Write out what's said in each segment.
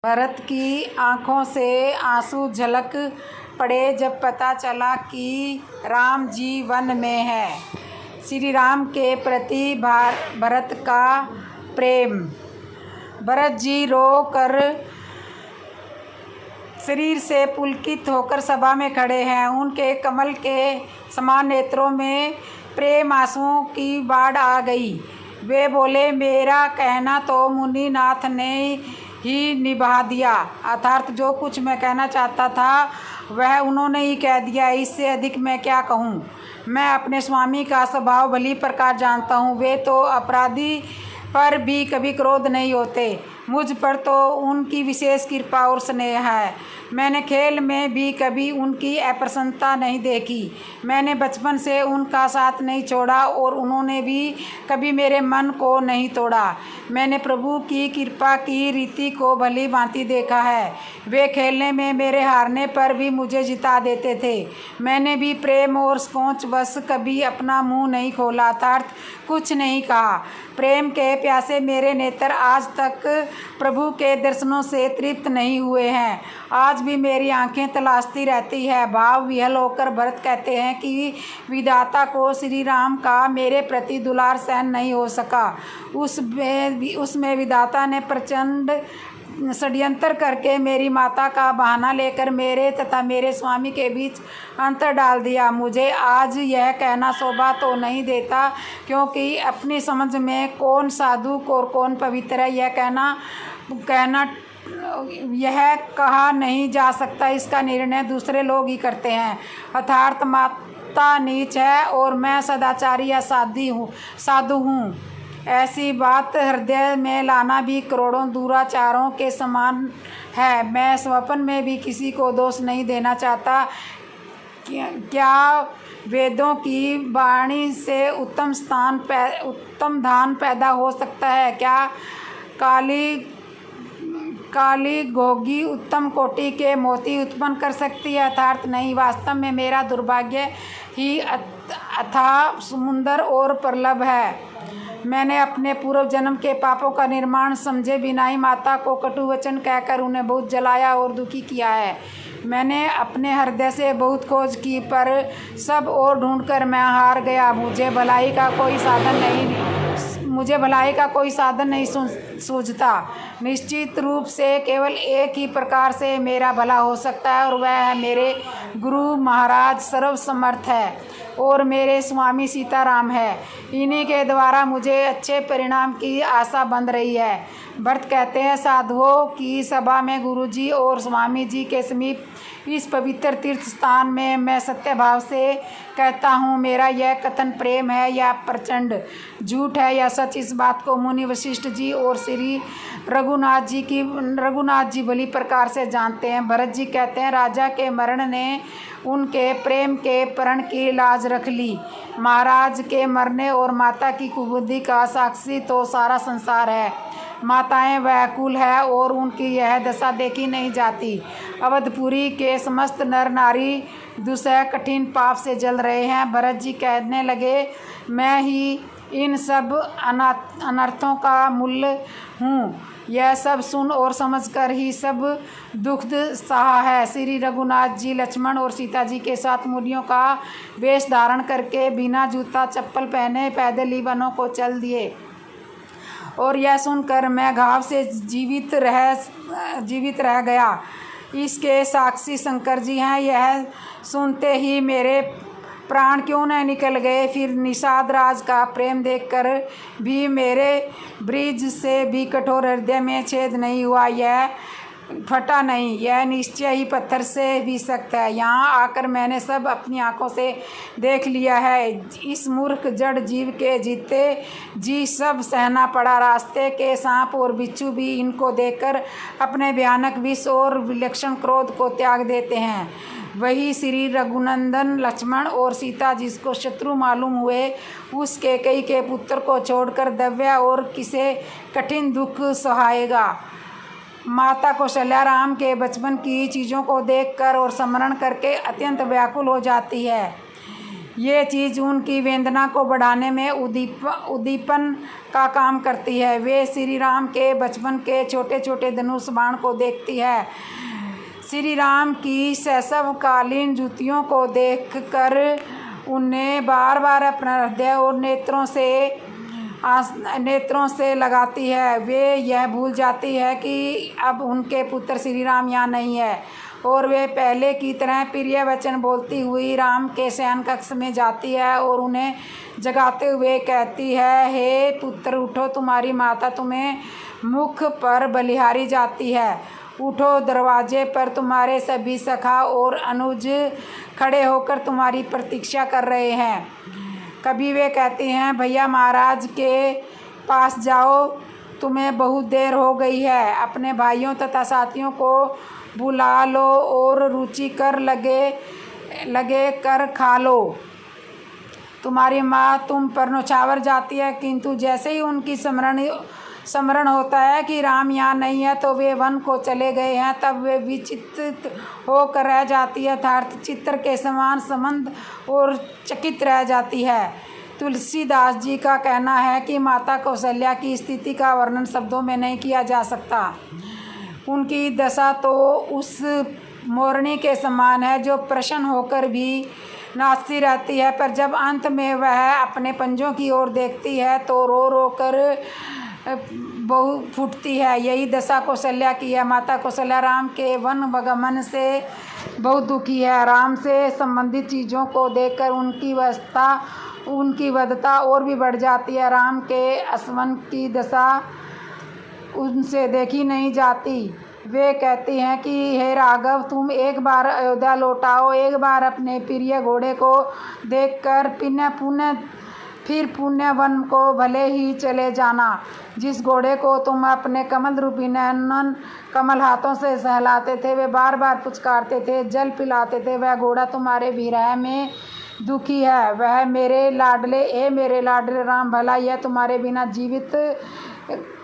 भरत की आंखों से आंसू झलक पड़े जब पता चला कि राम जी वन में है। श्री राम के प्रति भरत का प्रेम। भरत जी रो कर शरीर से पुलकित होकर सभा में खड़े हैं। उनके कमल के समान नेत्रों में प्रेम आंसुओं की बाढ़ आ गई। वे बोले, मेरा कहना तो मुनिनाथ ने ही निभा दिया। अर्थात जो कुछ मैं कहना चाहता था वह उन्होंने ही कह दिया। इससे अधिक मैं क्या कहूँ। मैं अपने स्वामी का स्वभाव भली प्रकार जानता हूँ। वे तो अपराधी पर भी कभी क्रोध नहीं होते। मुझ पर तो उनकी विशेष कृपा और स्नेह है। मैंने खेल में भी कभी उनकी अप्रसन्नता नहीं देखी। मैंने बचपन से उनका साथ नहीं छोड़ा और उन्होंने भी कभी मेरे मन को नहीं तोड़ा। मैंने प्रभु की कृपा की रीति को भली भांति देखा है। वे खेलने में मेरे हारने पर भी मुझे जिता देते थे। मैंने भी प्रेम और सोच बस कभी अपना मुंह नहीं खोला, अर्थात कुछ नहीं कहा। प्रेम के प्यासे मेरे नेत्र आज तक प्रभु के दर्शनों से तृप्त नहीं हुए हैं। आज भी मेरी आंखें तलाशती रहती है। भाव विह्वल होकर भरत कहते हैं कि विधाता को श्री राम का मेरे प्रति दुलार सहन नहीं हो सका। उसमें विधाता ने प्रचंड षड्यंत्र करके मेरी माता का बहाना लेकर मेरे तथा मेरे स्वामी के बीच अंतर डाल दिया। मुझे आज यह कहना शोभा तो नहीं देता, क्योंकि अपनी समझ में कौन साधु और कौन पवित्र है यह कहा नहीं जा सकता। इसका निर्णय दूसरे लोग ही करते हैं। अर्थात माता नीच है और मैं सदाचारी या साधु हूँ, ऐसी बात हृदय में लाना भी करोड़ों दुराचारों के समान है। मैं स्वप्न में भी किसी को दोष नहीं देना चाहता। क्या वेदों की वाणी से उत्तम धान पैदा हो सकता है? क्या काली घोगी उत्तम कोटि के मोती उत्पन्न कर सकती है? अर्थात नहीं। वास्तव में मेरा दुर्भाग्य ही अथाह समुद्र और प्रलभ है। मैंने अपने पूर्व जन्म के पापों का निर्माण समझे बिना ही माता को कटु वचन कहकर उन्हें बहुत जलाया और दुखी किया है। मैंने अपने हृदय से बहुत खोज की, पर सब ओर ढूंढकर मैं हार गया। मुझे भलाई का कोई साधन नहीं सूझता। निश्चित रूप से केवल एक ही प्रकार से मेरा भला हो सकता है, और वह है मेरे गुरु महाराज सर्वसमर्थ है और मेरे स्वामी सीताराम है। इन्हीं के द्वारा मुझे अच्छे परिणाम की आशा बंध रही है। भरत कहते हैं, साधुओं की सभा में गुरुजी और स्वामी जी के समीप इस पवित्र तीर्थ स्थान में मैं सत्य भाव से कहता हूँ, मेरा यह कथन प्रेम है या प्रचंड झूठ है या सच, इस बात को मुनि वशिष्ठ जी और श्री रघुनाथ जी भली प्रकार से जानते हैं। भरत जी कहते हैं, राजा के मरण ने उनके प्रेम के प्रण की लाज रख ली। महाराज के मरने और माता की कुबुद्धि का साक्षी तो सारा संसार है। माताएं व्याकुल है और उनकी यह दशा देखी नहीं जाती। अवधपुरी के समस्त नर नारी दुसह कठिन पाप से जल रहे हैं। भरत जी कहने लगे, मैं ही इन सब अनर्थों का मूल हूँ। यह सब सुन और समझकर ही सब दुख सहा है। श्री रघुनाथ जी लक्ष्मण और सीता जी के साथ मुनियों का वेश धारण करके बिना जूता चप्पल पहने पैदल ही वनों को चल दिए, और यह सुनकर मैं घाव से जीवित रह गया। इसके साक्षी शंकर जी हैं। यह सुनते ही मेरे प्राण क्यों न निकल गए। फिर निषाद राज का प्रेम देखकर भी मेरे ब्रिज से भी कठोर हृदय में छेद नहीं हुआ, यह फटा नहीं। यह निश्चय ही पत्थर से भी सख्त है। यहाँ आकर मैंने सब अपनी आंखों से देख लिया है। इस मूर्ख जड़ जीव के जीते जी सब सहना पड़ा। रास्ते के सांप और बिच्छू भी इनको देखकर अपने भयानक विष और विलक्षण क्रोध को त्याग देते हैं। वही श्री रघुनंदन लक्ष्मण और सीता जिसको शत्रु मालूम हुए, उसके कई के पुत्र को छोड़कर दव्य और किसे कठिन दुख सहायेगा। माता कौशल्या राम के बचपन की चीज़ों को देखकर और स्मरण करके अत्यंत व्याकुल हो जाती है। ये चीज़ उनकी वेदना को बढ़ाने में उद्दीपन का काम करती है। वे श्री राम के बचपन के छोटे छोटे धनुष बाण को देखती है। श्री राम की शैशवकालीन जुतियों को देखकर उन्हें बार बार अपना हृदय और नेत्रों से लगाती है। वे यह भूल जाती है कि अब उनके पुत्र श्री राम यहाँ नहीं है और वे पहले की तरह प्रिय वचन बोलती हुई राम के शयन कक्ष में जाती है और उन्हें जगाते हुए कहती है, हे पुत्र उठो, तुम्हारी माता तुम्हें मुख पर बलिहारी जाती है। उठो, दरवाजे पर तुम्हारे सभी सखा और अनुज खड़े होकर तुम्हारी प्रतीक्षा कर रहे हैं। कभी वे कहते हैं, भैया महाराज के पास जाओ, तुम्हें बहुत देर हो गई है। अपने भाइयों तथा साथियों को बुला लो और रुचिकर लगे कर खा लो। तुम्हारी माँ तुम पर नौछावर जाती है, किंतु जैसे ही उनकी स्मरण होता है कि राम यहाँ नहीं है तो वे वन को चले गए हैं, तब वे विचित्र होकर रह जाती है, अर्थात चित्र के समान संबंध और चकित रह जाती है। तुलसीदास जी का कहना है कि माता कौशल्या की स्थिति का वर्णन शब्दों में नहीं किया जा सकता। उनकी दशा तो उस मोरनी के समान है जो प्रसन्न होकर भी नाचती रहती है, पर जब अंत में वह अपने पंजों की ओर देखती है तो रो रो कर बहु फूटती है। यही दशा कौशल्या की है। माता कौशल्या राम के वन बगमन से बहुत दुखी है। राम से संबंधित चीज़ों को देखकर उनकी वधता और भी बढ़ जाती है। राम के असवन की दशा उनसे देखी नहीं जाती। वे कहती हैं कि हे राघव, तुम एक बार अयोध्या लौटाओ, एक बार अपने प्रिय घोड़े को देखकर फिर पुण्य वन को भले ही चले जाना। जिस घोड़े को तुम अपने कमल रूपी नयन कमल हाथों से सहलाते थे, वे बार बार पुचकारते थे, जल पिलाते थे, वह घोड़ा तुम्हारे विरह में दुखी है। वह मेरे लाडले राम, भला यह तुम्हारे बिना जीवित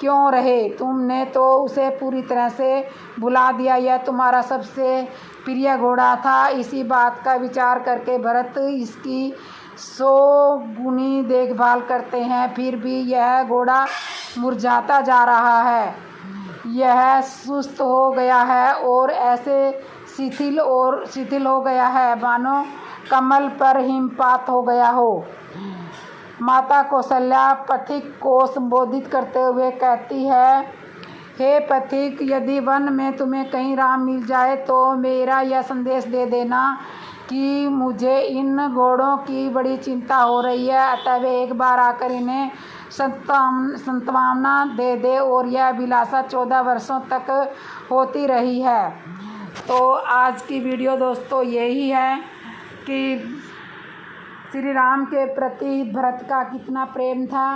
क्यों रहे? तुमने तो उसे पूरी तरह से भुला दिया। यह तुम्हारा सबसे प्रिय घोड़ा था। इसी बात का विचार करके भरत इसकी 100 गुनी देखभाल करते हैं, फिर भी यह घोड़ा मुरझाता जा रहा है। यह सुस्त हो गया है और ऐसे शिथिल हो गया है मानो कमल पर हिमपात हो गया हो। माता कौशल्या पथिक को संबोधित करते हुए कहती है, हे पथिक, यदि वन में तुम्हें कहीं राम मिल जाए तो मेरा यह संदेश दे देना कि मुझे इन घोड़ों की बड़ी चिंता हो रही है, अतः वे एक बार आकर इन्हें संतवाना दे दे। और यह अभिलाषा 14 वर्षों तक होती रही है। तो आज की वीडियो दोस्तों यही है कि श्री राम के प्रति भरत का कितना प्रेम था।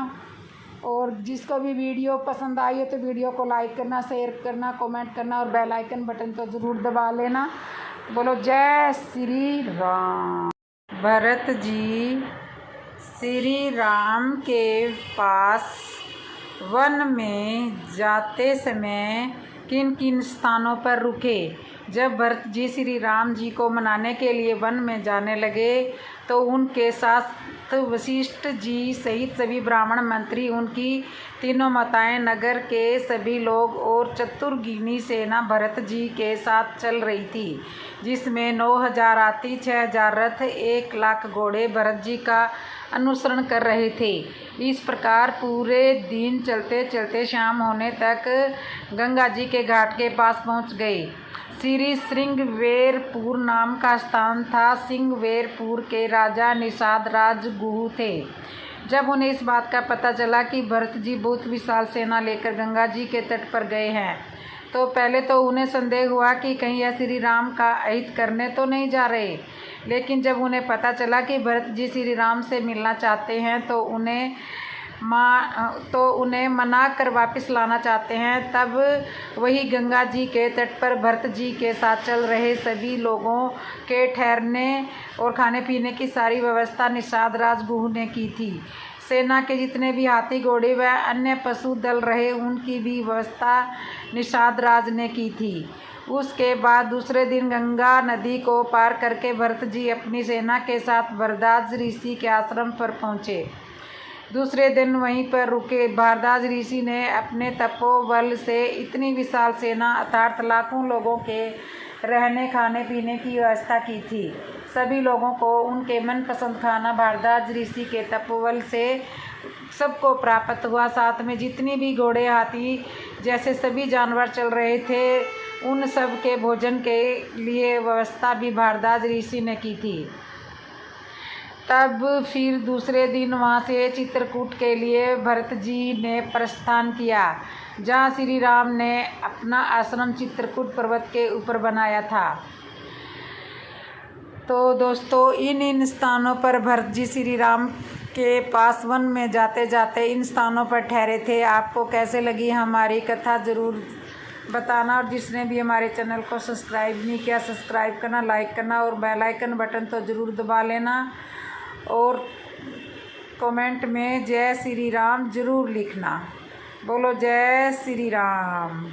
और जिसको भी वीडियो पसंद आई हो तो वीडियो को लाइक करना, शेयर करना, कमेंट करना और बेल आइकन बटन तो ज़रूर दबा लेना। बोलो जय श्री राम। भरत जी श्री राम के पास वन में जाते समय किन किन स्थानों पर रुके? जब भरत जी श्री राम जी को मनाने के लिए वन में जाने लगे तो उनके साथ वशिष्ठ जी सहित सभी ब्राह्मण मंत्री, उनकी तीनों माताएं, नगर के सभी लोग और चतुर्गिनी सेना भरत जी के साथ चल रही थी, जिसमें 9000 हाथी, 6000 रथ, 1 लाख घोड़े भरत जी का अनुसरण कर रहे थे। इस प्रकार पूरे दिन चलते चलते शाम होने तक गंगा जी के घाट के पास पहुंच गए। श्री सिंहवेरपुर नाम का स्थान था। सिंहवेरपुर के राजा निषाद राज गुहू थे। जब उन्हें इस बात का पता चला कि भरत जी बहुत विशाल सेना लेकर गंगा जी के तट पर गए हैं तो पहले तो उन्हें संदेह हुआ कि कहीं यह श्री राम का अहित करने तो नहीं जा रहे, लेकिन जब उन्हें पता चला कि भरत जी श्री राम से मिलना चाहते हैं तो उन्हें मना कर वापस लाना चाहते हैं, तब वही गंगा जी के तट पर भरत जी के साथ चल रहे सभी लोगों के ठहरने और खाने पीने की सारी व्यवस्था निषाद राज गुहू ने की थी। सेना के जितने भी हाथी घोड़े व अन्य पशु दल रहे उनकी भी व्यवस्था निषाद राज ने की थी। उसके बाद दूसरे दिन गंगा नदी को पार करके भरत जी अपनी सेना के साथ भारद्वाज ऋषि के आश्रम पर पहुँचे। दूसरे दिन वहीं पर रुके। भारद्वाज ऋषि ने अपने तपोबल से इतनी विशाल सेना अर्थात लाखों लोगों के रहने खाने पीने की व्यवस्था की थी। सभी लोगों को उनके मनपसंद खाना भारद्वाज ऋषि के तपोबल से सबको प्राप्त हुआ। साथ में जितनी भी घोड़े हाथी जैसे सभी जानवर चल रहे थे उन सब के भोजन के लिए व्यवस्था भी भारद्वाज ऋषि ने की थी। तब फिर दूसरे दिन वहाँ से चित्रकूट के लिए भरत जी ने प्रस्थान किया, जहाँ श्री राम ने अपना आश्रम चित्रकूट पर्वत के ऊपर बनाया था। तो दोस्तों इन स्थानों पर भरत जी श्री राम के पास वन में जाते जाते इन स्थानों पर ठहरे थे। आपको कैसे लगी हमारी कथा ज़रूर बताना, और जिसने भी हमारे चैनल को सब्सक्राइब नहीं किया सब्सक्राइब करना, लाइक करना और बेल आइकन बटन तो ज़रूर दबा लेना, और कमेंट में जय श्री राम ज़रूर लिखना। बोलो जय श्री राम।